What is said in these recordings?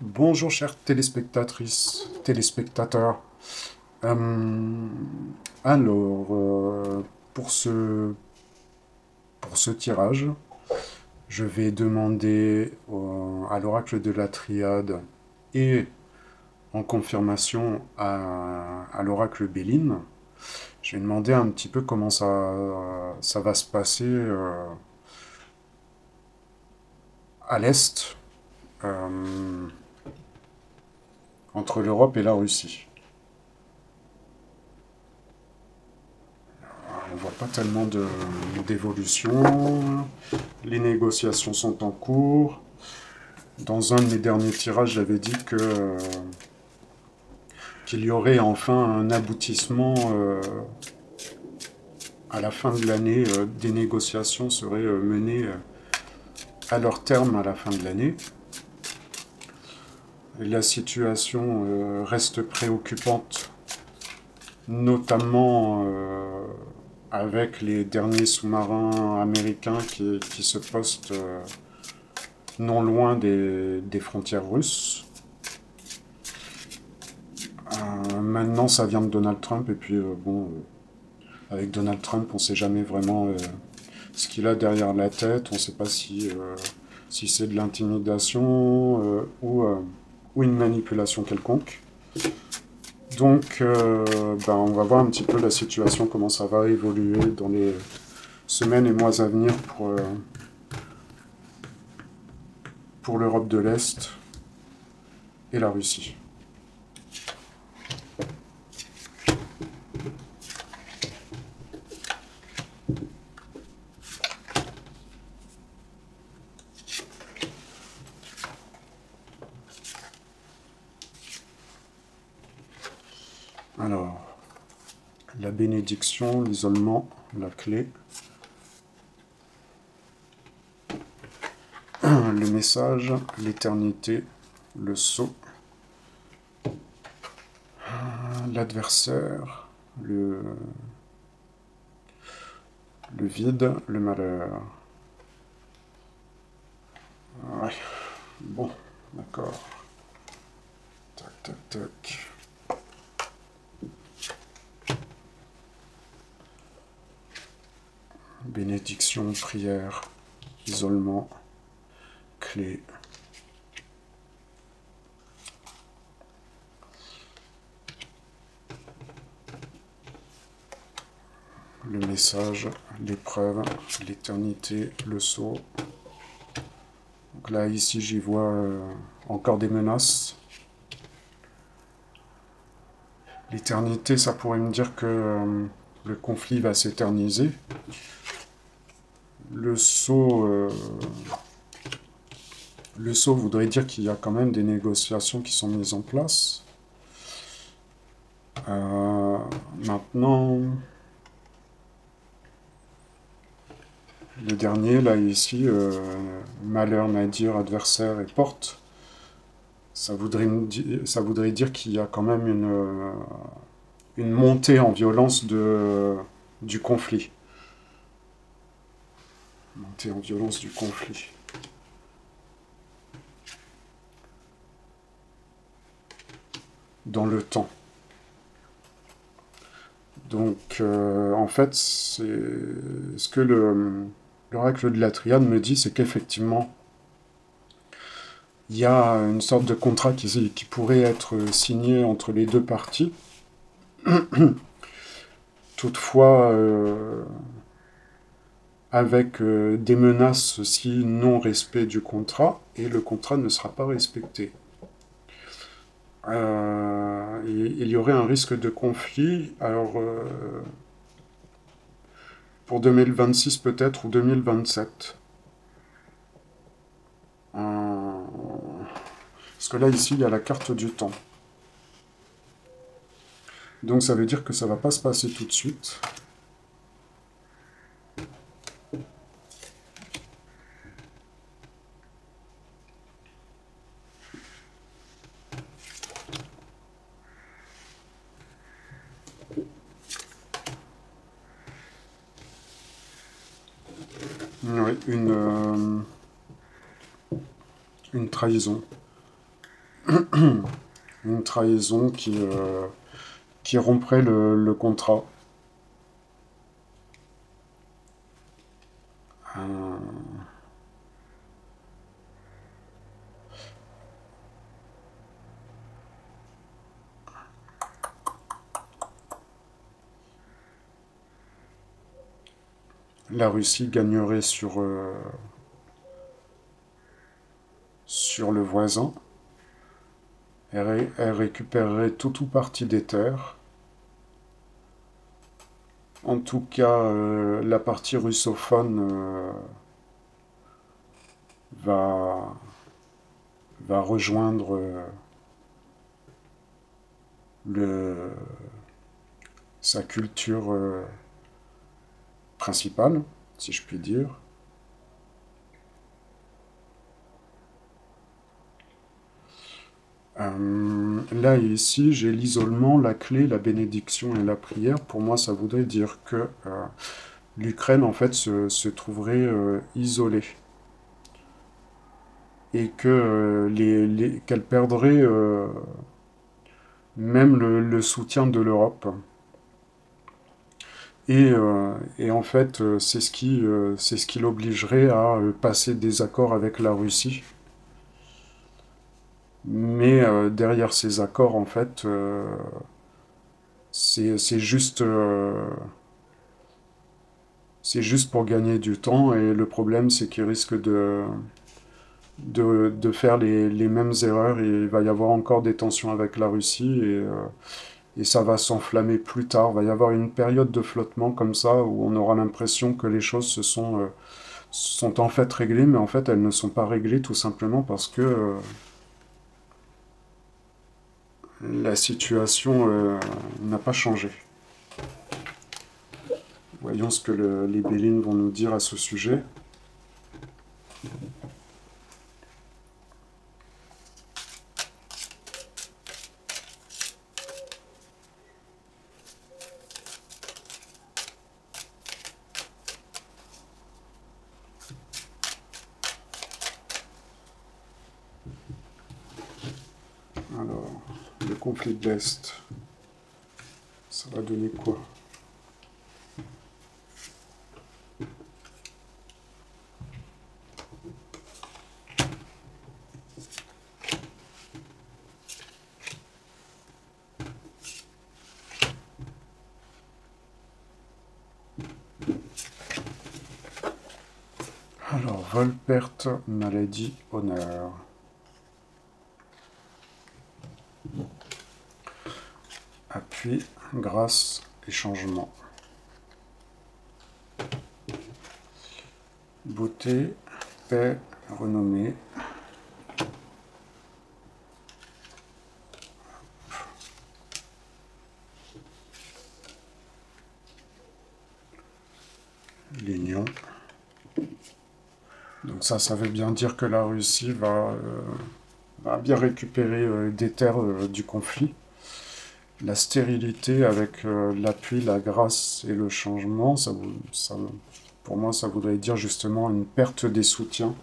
Bonjour chères téléspectatrices, téléspectateurs. Euh, alors, pour ce tirage, je vais demander à l'oracle de la triade et en confirmation à l'oracle Béline. Je vais demander un petit peu comment ça va se passer à l'Est, euh, entre l'Europe et la Russie. On voit pas tellement d'évolution. Les négociations sont en cours. Dans un de mes derniers tirages, j'avais dit qu'il y aurait enfin un aboutissement à la fin de l'année. Des négociations seraient menées à leur terme à la fin de l'année. La situation reste préoccupante, notamment avec les derniers sous-marins américains qui se postent non loin des frontières russes. Maintenant, ça vient de Donald Trump, et puis avec Donald Trump, on ne sait jamais vraiment ce qu'il a derrière la tête. On ne sait pas si c'est de l'intimidation ou une manipulation quelconque. Donc, on va voir un petit peu la situation, comment ça va évoluer dans les semaines et mois à venir pour l'Europe de l'Est et la Russie. Alors, la bénédiction, l'isolement, la clé, le message, l'éternité, le sceau, l'adversaire, le vide, le malheur. Ouais, bon, d'accord. Tac, tac, tac. Bénédiction, prière, isolement, clé. Le message, l'épreuve, l'éternité, le sceau. Donc là, ici, j'y vois encore des menaces. L'éternité, ça pourrait me dire que le conflit va s'éterniser. Le sceau voudrait dire qu'il y a quand même des négociations qui sont mises en place. Maintenant, le dernier, là, ici, malheur, nadir, adversaire et porte, ça voudrait dire qu'il y a quand même une montée en violence du conflit. Montée en violence du conflit. Dans le temps. Donc, en fait, ce que l'oracle de la triade me dit, c'est qu'effectivement, il y a une sorte de contrat qui pourrait être signé entre les deux parties. Toutefois, avec des menaces aussi non-respect du contrat, et le contrat ne sera pas respecté. Il y aurait un risque de conflit, alors pour 2026 peut-être, ou 2027. Parce que là, ici, il y a la carte du temps. Donc ça veut dire que ça ne va pas se passer tout de suite. Oui, une trahison. une trahison qui romprait le contrat. Euh, la Russie gagnerait sur le voisin. Elle récupérerait tout ou partie des terres. En tout cas, la partie russophone va, va rejoindre le, sa culture principale, si je puis dire. Là et ici, j'ai l'isolement, la clé, la bénédiction et la prière. Pour moi, ça voudrait dire que l'Ukraine, en fait, se trouverait isolée. Et que qu'elle perdrait même le soutien de l'Europe. Et en fait, c'est ce qui l'obligerait à passer des accords avec la Russie. Mais derrière ces accords, en fait, c'est juste, c'est juste pour gagner du temps. Et le problème, c'est qu'il risque de faire les mêmes erreurs. Et il va y avoir encore des tensions avec la Russie. Et ça va s'enflammer plus tard. Il va y avoir une période de flottement comme ça où on aura l'impression que les choses sont en fait réglées, mais en fait elles ne sont pas réglées tout simplement parce que la situation n'a pas changé. Voyons ce que les Bélines vont nous dire à ce sujet. Alors, le conflit de l'Est, ça va donner quoi? Alors, vol, perte, maladie, honneur. Appui, grâce et changement. Beauté, paix, renommée. L'union. Donc ça veut bien dire que la Russie va bien récupérer des terres du conflit. La stérilité avec l'appui, la grâce et le changement, pour moi, ça voudrait dire justement une perte des soutiens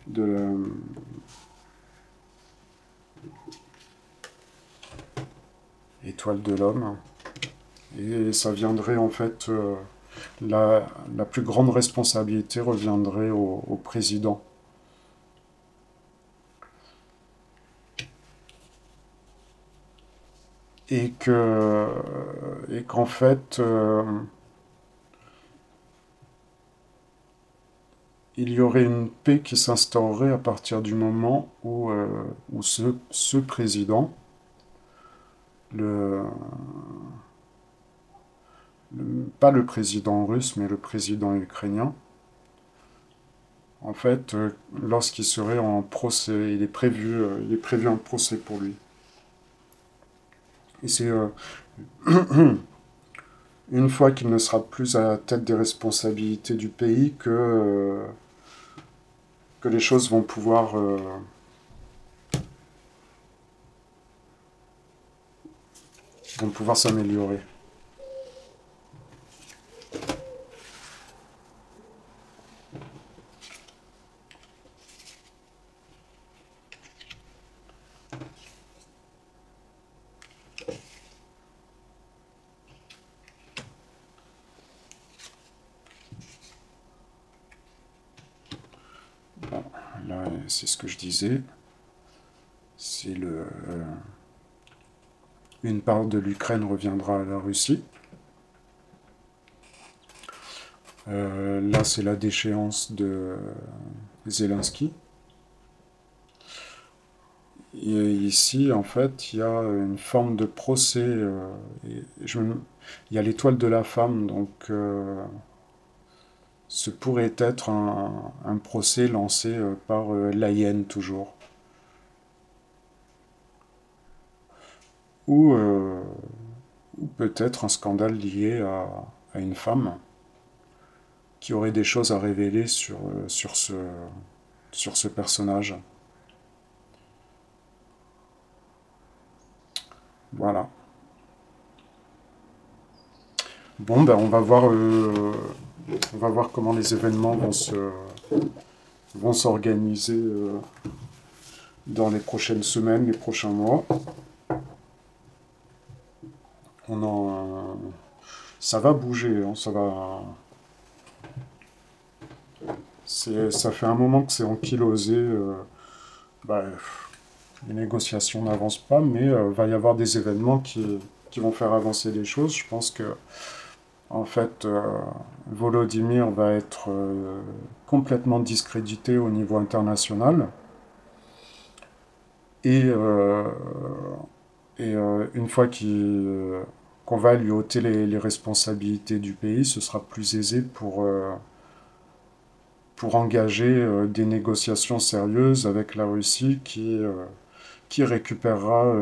de l'étoile de l'homme. Et ça viendrait en fait, la plus grande responsabilité reviendrait au président. Et qu'en fait, il y aurait une paix qui s'instaurerait à partir du moment où ce président, le, pas le président russe, mais le président ukrainien, en fait, lorsqu'il serait en procès, il est prévu un procès pour lui. Et c'est une fois qu'il ne sera plus à la tête des responsabilités du pays que les choses vont pouvoir s'améliorer. c'est ce que je disais. C'est une part de l'Ukraine reviendra à la Russie. Là, c'est la déchéance de Zelensky. Et ici, en fait, il y a une forme de procès. Il y a l'étoile de la femme, donc ce pourrait être un procès lancé par l'AIN toujours. Ou, ou peut-être un scandale lié à une femme qui aurait des choses à révéler sur ce personnage. Voilà. Bon, ben on va voir comment les événements vont s'organiser dans les prochaines semaines, les prochains mois. Ça va bouger, hein, ça fait un moment que c'est ankylosé. Bah, les négociations n'avancent pas, mais va y avoir des événements qui vont faire avancer les choses. Je pense que, en fait, Volodymyr va être complètement discrédité au niveau international. Et, une fois qu'on va lui ôter les responsabilités du pays, ce sera plus aisé pour engager des négociations sérieuses avec la Russie qui récupérera,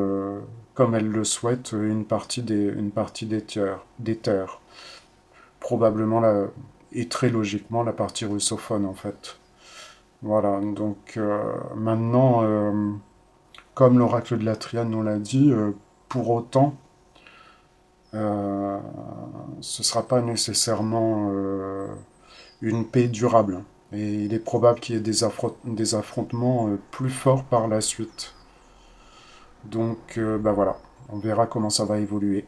comme elle le souhaite, une partie des terres. Probablement, et très logiquement, la partie russophone, en fait. Voilà, donc maintenant, comme l'oracle de la Triade nous l'a dit, pour autant, euh, ce ne sera pas nécessairement une paix durable. Et il est probable qu'il y ait des affrontements plus forts par la suite. Donc, bah voilà, on verra comment ça va évoluer.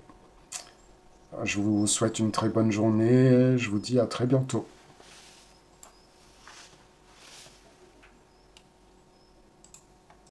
Je vous souhaite une très bonne journée, je vous dis à très bientôt.